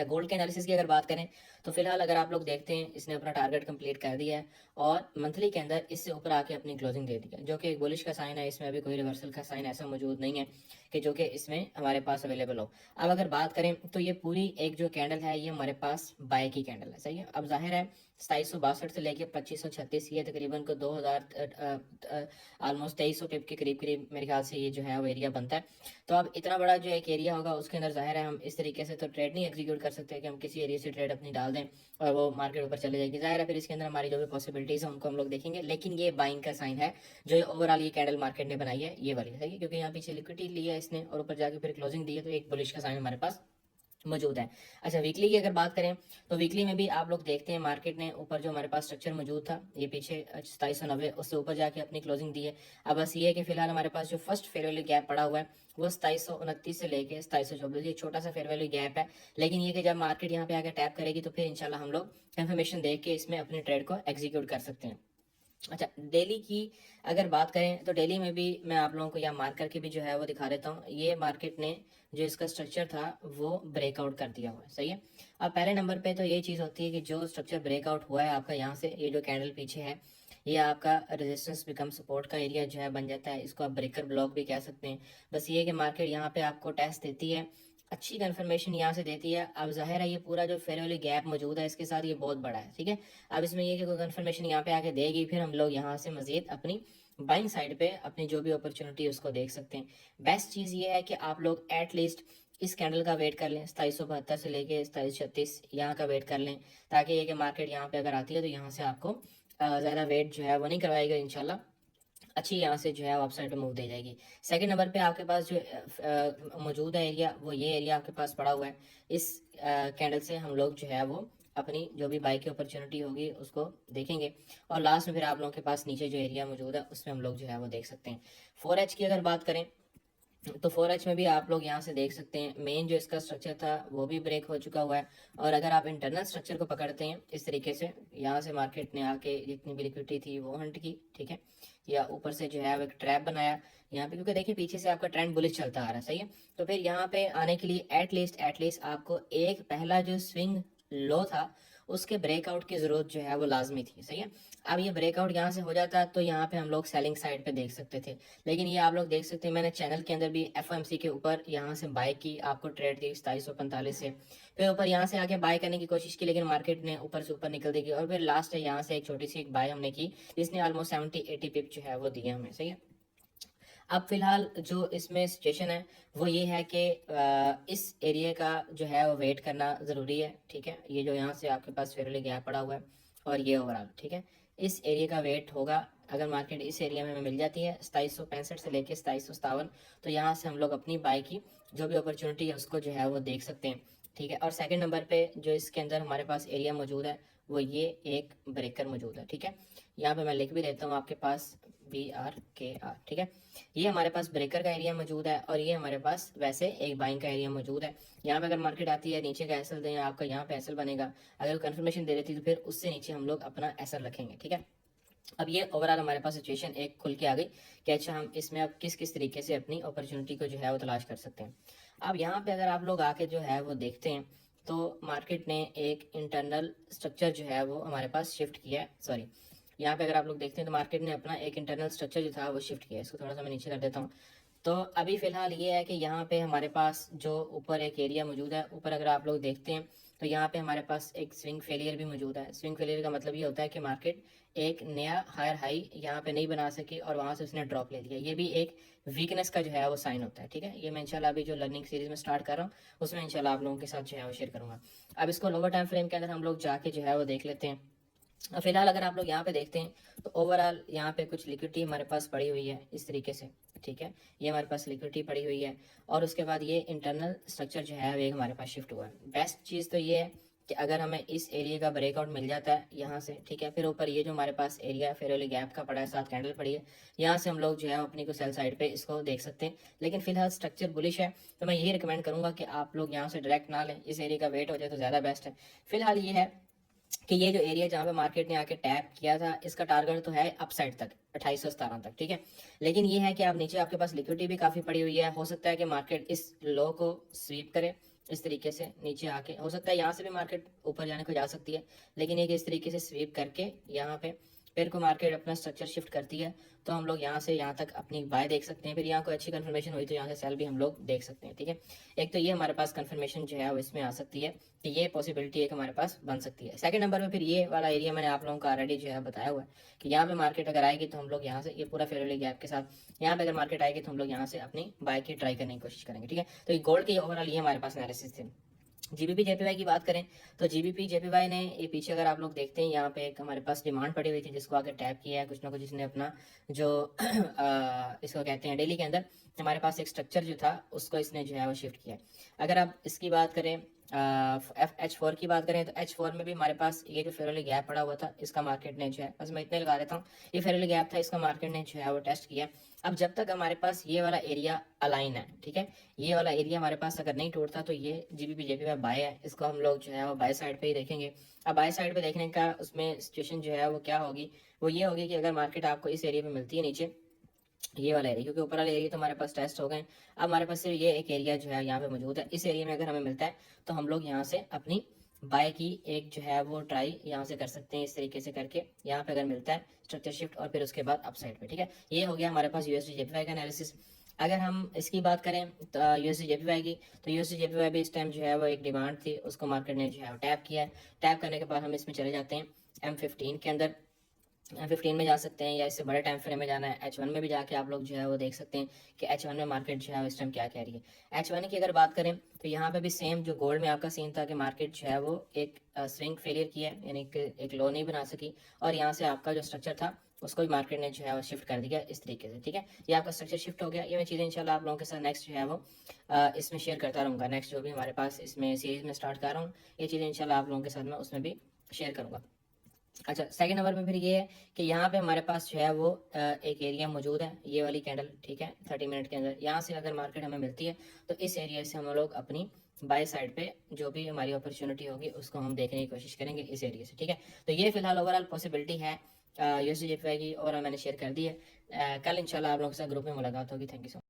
अच्छा, गोल्ड के एनालिसिस की अगर बात करें तो फिलहाल अगर आप लोग देखते हैं, इसने अपना टारगेट कंप्लीट कर दिया है और मंथली के अंदर इससे ऊपर आके अपनी क्लोजिंग दे दी है, जो कि एक बुलिश का साइन है। इसमें अभी कोई रिवर्सल का साइन ऐसा मौजूद नहीं है कि जो कि इसमें हमारे पास अवेलेबल हो। अब अगर बात करें तो ये पूरी एक जो कैंडल है ये हमारे पास बाय की कैंडल है, सही है। अब जाहिर है 2762 से लेके 2536 ये तकरीबन को 2000 ऑलमोस्ट 2300 टिप के करीब करीब मेरे ख्याल से ये जो है वो एरिया बनता है। तो अब इतना बड़ा जो एक एरिया होगा उसके अंदर जाहिर है हम इस तरीके से तो ट्रेड नहीं एग्जीक्यूट कर सकते कि हम किसी एरिया से ट्रेड अपनी डाल दें और वो मार्केट ऊपर चले जाएगी। जाहिर है फिर इसके अंदर हमारी जो भी पॉसिबिलिटीज़ है उनको हम लोग देखेंगे, लेकिन ये बाइंग का साइन है जो ओवरऑल ये कैंडल मार्केट ने बनाई है, ये वाली सही है, क्योंकि यहाँ पीछे लिक्विडिटी ली है इसने और ऊपर जाके फिर क्लोजिंग दी है, तो एक बुलिश का साइन हमारे पास मौजूद है। अच्छा, वीकली की अगर बात करें तो वीकली में भी आप लोग देखते हैं मार्केट ने ऊपर जो हमारे पास स्ट्रक्चर मौजूद था ये पीछे 2790 उससे ऊपर जाके अपनी क्लोजिंग दी है। अब बस ये है कि फिलहाल हमारे पास जो फर्स्ट फेयर वैल्यू गैप पड़ा हुआ है वो 2729 से लेके 2724, ये छोटा सा फेयर वैल्यू गैप है। लेकिन ये कि जब मार्केट यहाँ पे आकर टैप करेगी तो फिर इंशाल्लाह हम लोग कंफर्मेशन देख के इसमें अपने ट्रेड को एग्जीक्यूट कर सकते हैं। अच्छा, डेली की अगर बात करें तो डेली में भी मैं आप लोगों को यहाँ मार्क करके भी जो है वो दिखा देता हूँ। ये मार्केट ने जो इसका स्ट्रक्चर था वो ब्रेकआउट कर दिया हुआ है, सही है। अब पहले नंबर पे तो ये चीज़ होती है कि जो स्ट्रक्चर ब्रेकआउट हुआ है आपका यहाँ से, ये जो कैंडल पीछे है ये आपका रेजिस्टेंस बिकम सपोर्ट का एरिया जो है बन जाता है। इसको आप ब्रेकर ब्लॉक भी कह सकते हैं। बस ये कि मार्केट यहाँ पे आपको टेस्ट देती है, अच्छी कंफर्मेशन यहाँ से देती है। अब जाहिर है ये पूरा जो फेयर वैल्यू गैप मौजूद है इसके साथ ये बहुत बड़ा है, ठीक है। अब इसमें ये कि कोई कंफर्मेशन यहाँ पे आके देगी फिर हम लोग यहाँ से मजीद अपनी बाइंग साइड पे अपनी जो भी अपॉर्चुनिटी है उसको देख सकते हैं। बेस्ट चीज़ ये है कि आप लोग एटलीस्ट इस कैंडल का वेट कर लें, 2772 से लेके 2736 यहाँ का वेट कर लें, ताकि ये कि मार्केट यहाँ पे अगर आती है तो यहाँ से आपको ज़्यादा वेट जो है वो नहीं करवाएगा, इंशाल्लाह अच्छी यहाँ से जो है वो अपसाइड पे मूव दे जाएगी। सेकंड नंबर पे आपके पास जो मौजूद है एरिया वो ये एरिया आपके पास पड़ा हुआ है। इस कैंडल से हम लोग जो है वो अपनी जो भी बाई की अपॉर्चुनिटी होगी उसको देखेंगे और लास्ट में फिर आप लोगों के पास नीचे जो एरिया मौजूद है उसमें हम लोग जो है वो देख सकते हैं। 4H की अगर बात करें तो 4H में भी आप लोग यहाँ से देख सकते हैं मेन जो इसका स्ट्रक्चर था वो भी ब्रेक हो चुका हुआ है। और अगर आप इंटरनल स्ट्रक्चर को पकड़ते हैं इस तरीके से, यहाँ से मार्केट ने आके जितनी भी लिक्विडिटी थी वो हंट की, ठीक है, या ऊपर से जो है वो एक ट्रैप बनाया यहाँ पे, क्योंकि देखिए पीछे से आपका ट्रेंड बुलिश चलता आ रहा है, सही है। तो फिर यहाँ पे आने के लिए एटलीस्ट आपको एक पहला जो स्विंग लो था उसके ब्रेकआउट की जरूरत जो है वो लाजमी थी, सही है। अब ये ब्रेकआउट यहाँ से हो जाता तो यहाँ पे हम लोग सेलिंग साइड पे देख सकते थे, लेकिन ये आप लोग देख सकते हैं मैंने चैनल के अंदर भी एफओएमसी के ऊपर यहाँ से बाय की, आपको ट्रेड दी 2745 से, फिर ऊपर यहाँ से आके बाय करने की कोशिश की लेकिन मार्केट ने ऊपर से ऊपर निकल देगी और फिर लास्ट है यहाँ से एक छोटी सी एक बाय हमने की जिसने ऑलमोस्ट 70-80 पिप जो है वो दिया हमें, सही है। अब फिलहाल जो इसमें सिचुएशन है वो ये है कि इस एरिया का जो है वो वेट करना ज़रूरी है, ठीक है। ये जो यहाँ से आपके पास फेयरली गैप पड़ा हुआ है और ये ओवरऑल, ठीक है, इस एरिया का वेट होगा। अगर मार्केट इस एरिया में हमें मिल जाती है 2765 से लेके 2757, तो यहाँ से हम लोग अपनी बाई की जो भी अपॉर्चुनिटी है उसको जो है वो देख सकते हैं, ठीक है। और सेकंड नंबर पे जो इसके अंदर हमारे पास एरिया मौजूद है वो ये एक ब्रेकर मौजूद है, ठीक है। यहाँ पे मैं लिख भी देता हूँ आपके पास BRKR, ठीक है। ये हमारे पास ब्रेकर का एरिया मौजूद है और ये हमारे पास वैसे एक बाइंग का एरिया मौजूद है। यहाँ पे अगर मार्केट आती है नीचे का एसएल दें, आपका यहाँ पे एसएल बनेगा, अगर कंफर्मेशन दे देती तो फिर उससे नीचे हम लोग अपना एसएल रखेंगे, ठीक है। अब ये ओवरऑल हमारे पास सिचुएशन एक खुल के आ गई कि अच्छा हम इसमें अब किस किस तरीके से अपनी अपॉर्चुनिटी को जो है वो तलाश कर सकते हैं। अब यहाँ पे अगर आप लोग आके जो है वो देखते हैं तो मार्केट ने एक इंटरनल स्ट्रक्चर जो है वो हमारे पास शिफ्ट किया है, सॉरी, यहाँ पे अगर आप लोग देखते हैं तो मार्केट ने अपना एक इंटरनल स्ट्रक्चर जो था वो शिफ्ट किया है। इसको थोड़ा सा मैं नीचे कर देता हूँ। तो अभी फिलहाल ये है कि यहाँ पे हमारे पास जो ऊपर एक एरिया मौजूद है, ऊपर अगर आप लोग देखते हैं तो यहाँ पे हमारे पास एक स्विंग फेलियर भी मौजूद है। स्विंग फेलियर का मतलब ये होता है कि मार्केट एक नया हायर हाई यहाँ पे नहीं बना सकी और वहाँ से उसने ड्रॉप ले लिया, ये भी एक वीकनेस का जो है वो साइन होता है, ठीक है। ये मैं इंशाल्लाह अभी जो लर्निंग सीरीज में स्टार्ट कर रहा हूँ उसमें इंशाल्लाह आप लोगों के साथ जो है वो शेयर करूँगा। अब इसको लोअर टाइम फ्रेम के अंदर हम लोग जाके जो है वो देख लेते हैं। अब फिलहाल अगर आप लोग यहाँ पे देखते हैं तो ओवरऑल यहाँ पे कुछ लिक्विडिटी हमारे पास पड़ी हुई है इस तरीके से, ठीक है, ये हमारे पास लिक्विडिटी पड़ी हुई है और उसके बाद ये इंटरनल स्ट्रक्चर जो है वो हमारे पास शिफ्ट हुआ है। बेस्ट चीज़ तो ये है कि अगर हमें इस एरिया का ब्रेकआउट मिल जाता है यहाँ से, ठीक है, फिर ऊपर ये जो हमारे पास एरिया फेयरली गैप का पड़ा है, साथ कैंडल पड़ी है, यहाँ से हम लोग जो है अपनी को सेल साइड पे इसको देख सकते हैं। लेकिन फिलहाल स्ट्रक्चर बुलिश है तो मैं यही रिकमेंड करूंगा कि आप लोग यहाँ से डायरेक्ट ना लें, इस एरिया का वेट हो जाए तो ज़्यादा बेस्ट है। फिलहाल ये है कि ये जो एरिया जहाँ पे मार्केट ने आके टैप किया था इसका टारगेट तो है अपसाइड तक 2817 तक, ठीक है। लेकिन ये है कि आप नीचे आपके पास लिक्विडिटी भी काफ़ी पड़ी हुई है, हो सकता है कि मार्केट इस लो को स्वीप करे इस तरीके से नीचे आके, हो सकता है यहाँ से भी मार्केट ऊपर जाने को जा सकती है, लेकिन ये कि इस तरीके से स्वीप करके यहाँ पे फिर को मार्केट अपना स्ट्रक्चर शिफ्ट करती है, तो हम लोग यहाँ से यहाँ तक अपनी बाय देख सकते हैं। फिर यहाँ कोई अच्छी कंफर्मेशन हुई तो यहाँ से सेल भी हम लोग देख सकते हैं, ठीक है। एक तो ये हमारे पास कंफर्मेशन जो है वो इसमें आ सकती है कि ये पॉसिबिलिटी एक हमारे पास बन सकती है। सेकंड नंबर पे फिर ये वाला एरिया मैंने आप लोगों को ऑलरेडी जो है बताया हुआ है कि यहाँ पे मार्केट अगर आएगी तो हम लोग यहाँ से ये पूरा फेयर वैल्यू गैप के साथ यहाँ पे अगर मार्केट आएगी तो हम लोग यहाँ से अपनी बाय की ट्राई करने की कोशिश करेंगे, ठीक है। तो ये गोल्ड की ओवरऑल ये हमारे पास एनालिसिस थे। जीबीपी जेपीवाई की बात करें तो जीबीपी जेपीवाई ने ये पीछे अगर आप लोग देखते हैं यहाँ पे एक हमारे पास डिमांड पड़ी हुई थी जिसको आगे टैप किया है कुछ ना कुछ इसने अपना जो इसको कहते हैं डेली के अंदर हमारे पास एक स्ट्रक्चर जो था उसको इसने जो है वो शिफ्ट किया है। अगर आप इसकी बात करें H4 की बात करें तो H4 में भी हमारे पास ये जो फेयरली गैप पड़ा हुआ था इसका मार्केट ने जो है, बस मैं इतने लगा देता हूँ, ये फेयरली गैप था इसका मार्केट ने जो है वो टेस्ट किया। अब जब तक हमारे पास ये वाला एरिया अलाइन है, ठीक है, ये वाला एरिया हमारे पास अगर नहीं टूटता तो ये जीबीपी जेपी में बाय है, इसको हम लोग जो है वो बाय साइड पे ही देखेंगे। अब बाय साइड पे देखने का उसमें सिचुएशन जो है वो क्या होगी, वो ये होगी कि अगर मार्केट आपको इस एरिया पे मिलती है नीचे, ये वाला एरिया, क्योंकि ऊपर वाले एरिया तो हमारे पास टेस्ट हो गए, अब हमारे पास सिर्फ ये एक एरिया जो है यहाँ पे मौजूद है, इस एरिया में अगर हमें मिलता है तो हम लोग यहाँ से अपनी बाय की एक जो है वो ट्राई यहाँ से कर सकते हैं, इस तरीके से करके यहाँ पे अगर मिलता है स्ट्रक्चर शिफ्ट और फिर उसके बाद अपसाइड पे, ठीक है। ये हो गया हमारे पास यूएसडी जेपीवाई का एनालिसिस। अगर हम इसकी बात करें तो यूएसडी जेपीवाई की, तो यूएसडी जेपीवाई भी इस टाइम जो है वो एक डिमांड थी, उसको मार्केट ने जो है टैप किया है। टैप करने के बाद हम इसमें चले जाते हैं M15 के अंदर, 15 में जा सकते हैं या इससे बड़े टाइम फ्रेम में जाना है H1 में भी जाके आप लोग जो है वो देख सकते हैं कि H1 में मार्केट जो है इस टाइम क्या कह रही है। H1 की अगर बात करें तो यहाँ पे भी सेम जो गोल्ड में आपका सीन था कि मार्केट जो है वो एक स्विंग फेलियर किया है, यानी कि एक लो नहीं बना सकी, और यहाँ से आपका जो स्ट्रक्चर था उसको भी मार्केट ने जो है वो शिफ्ट कर दिया इस तरीके से, ठीक है। ये आपका स्ट्रक्चर शिफ्ट हो गया। ये मैं चीज़ें इंशाल्लाह आप लोगों के साथ नेक्स्ट जो है वो इसमें शेयर करता रहूँगा। नेक्स्ट जो भी हमारे पास इसमें सीरीज में स्टार्ट कर रहा हूँ, ये चीज़ें इंशाल्लाह आप लोगों के साथ मैं उसमें भी शेयर करूँगा। अच्छा, सेकंड नंबर पे फिर ये है कि यहाँ पे हमारे पास जो है वो एक एरिया मौजूद है, ये वाली कैंडल, ठीक है, 30 मिनट के अंदर यहाँ से अगर मार्केट हमें मिलती है तो इस एरिया से हम लोग अपनी बाय साइड पे जो भी हमारी अपॉर्चुनिटी होगी उसको हम देखने की कोशिश करेंगे इस एरिया से, ठीक है। तो ये फिलहाल ओवरऑल पॉसिबिलिटी है यूएसडी जेपीवाई की, और मैंने शेयर कर दी है। कल इंशाल्लाह आप लोगों के साथ ग्रुप में मुलाकात होगी। Thank you so much.